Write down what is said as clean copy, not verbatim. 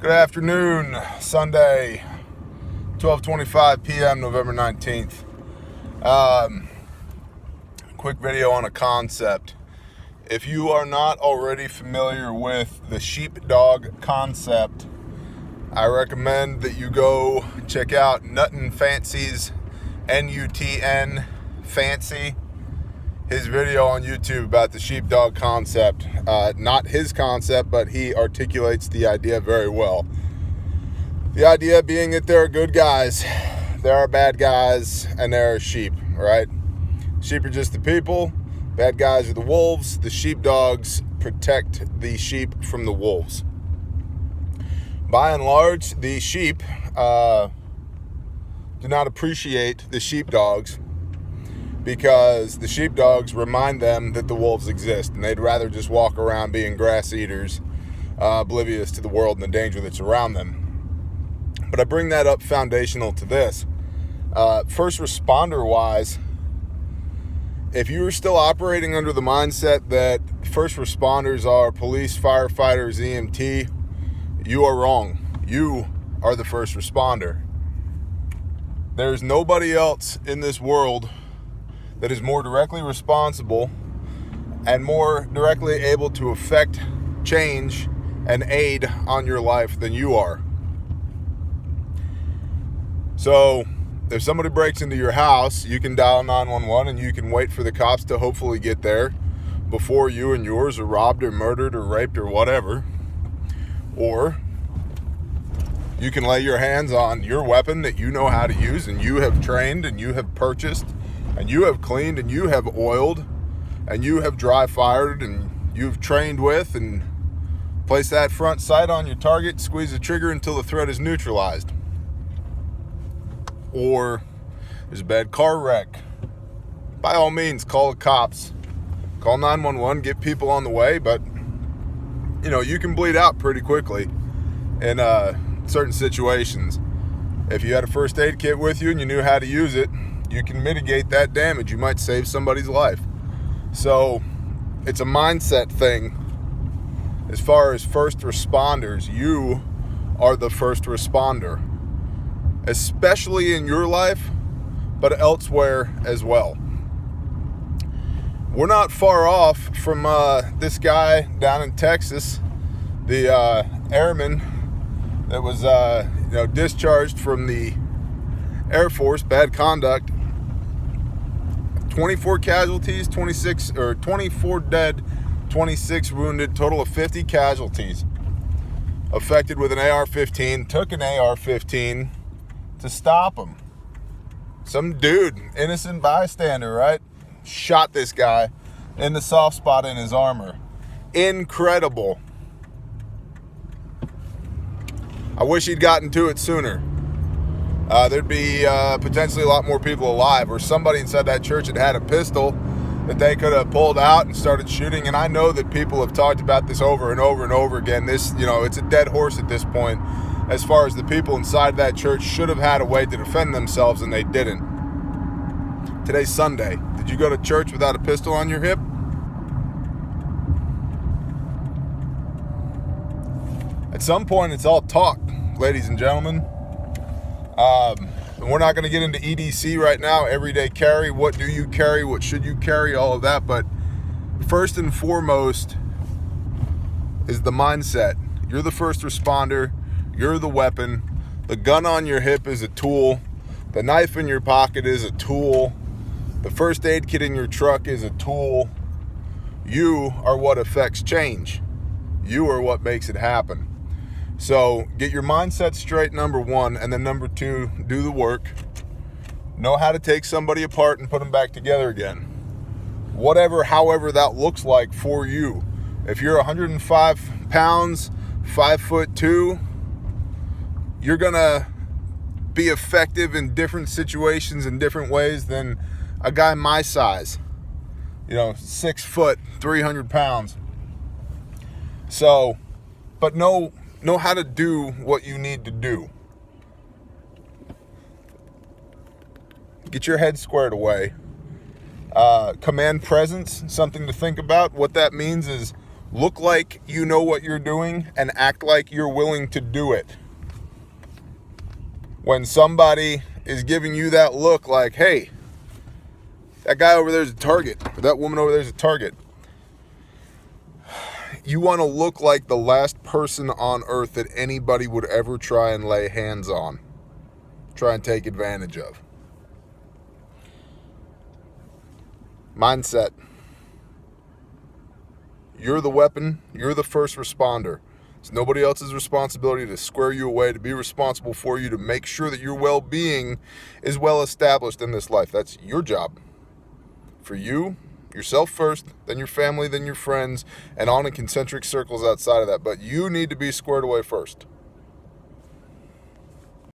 Good afternoon, Sunday, 12:25 p.m., November 19th. Quick video on a concept. If you are not already familiar with the sheepdog concept, I recommend that you go check out Nuttin Fancy's, N-U-T-N Fancy, his video on YouTube about the sheepdog concept. Not his concept, but he articulates the idea very well. The idea being that there are good guys, there are bad guys, and there are sheep, right? Sheep are just the people, bad guys are the wolves. The sheepdogs protect the sheep from the wolves. By and large, the sheep do not appreciate the sheepdogs, because the sheepdogs remind them that the wolves exist, and they'd rather just walk around being grass eaters, oblivious to the world and the danger that's around them. But I bring that up foundational to this. First responder wise, if you are still operating under the mindset that first responders are police, firefighters, EMT, you are wrong. You are the first responder. There's nobody else in this world that is more directly responsible and more directly able to affect change and aid on your life than you are. So if somebody breaks into your house, you can dial 911 and you can wait for the cops to hopefully get there before you and yours are robbed or murdered or raped or whatever. Or you can lay your hands on your weapon that you know how to use and you have trained and you have purchased and you have cleaned and you have oiled and you have dry fired and you've trained with, and place that front sight on your target, squeeze the trigger until the threat is neutralized. Or there's a bad car wreck. By all means, call the cops. Call 911, get people on the way, but you can bleed out pretty quickly in certain situations. If you had a first aid kit with you and you knew how to use it, you can mitigate that damage. You might save somebody's life. So it's a mindset thing. As far as first responders, you are the first responder, especially in your life, but elsewhere as well. We're not far off from this guy down in Texas, the airman that was discharged from the Air Force, bad conduct. 24 casualties, 24 dead, 26 wounded, total of 50 casualties. Affected with an AR-15, took an AR-15 to stop him. Some dude, innocent bystander, right? Shot this guy in the soft spot in his armor. Incredible. I wish he'd gotten to it sooner. There'd be potentially a lot more people alive, or somebody inside that church had a pistol that they could have pulled out and started shooting. And I know that people have talked about this over and over and over again. This, it's a dead horse at this point, as far as the people inside that church should have had a way to defend themselves, and they didn't. Today's Sunday. Did you go to church without a pistol on your hip? At some point, it's all talk, ladies and gentlemen. We're not going to get into EDC right now, everyday carry. What do you carry? What should you carry? All of that. But first and foremost is the mindset. You're the first responder. You're the weapon. The gun on your hip is a tool. The knife in your pocket is a tool. The first aid kit in your truck is a tool. You are what affects change. You are what makes it happen. So get your mindset straight, number one, and then number two, do the work. Know how to take somebody apart and put them back together again. However that looks like for you. If you're 105 pounds, 5'2", you're gonna be effective in different situations in different ways than a guy my size. 6 foot, 300 pounds. So, but know how to do what you need to do. Get your head squared away. Command presence, something to think about. What that means is Look like you know what you're doing and act like you're willing to do it. When somebody is giving you that look like, hey, that guy over there is a target, or that woman over there is a target, you want to look like the last person on earth that anybody would ever try and lay hands on, try and take advantage of. Mindset. You're the weapon. You're the first responder. It's nobody else's responsibility to square you away, to be responsible for you, to make sure that your well-being is well established in this life. That's your job. For you, yourself first, then your family, then your friends, and on in concentric circles outside of that. But you need to be squared away first.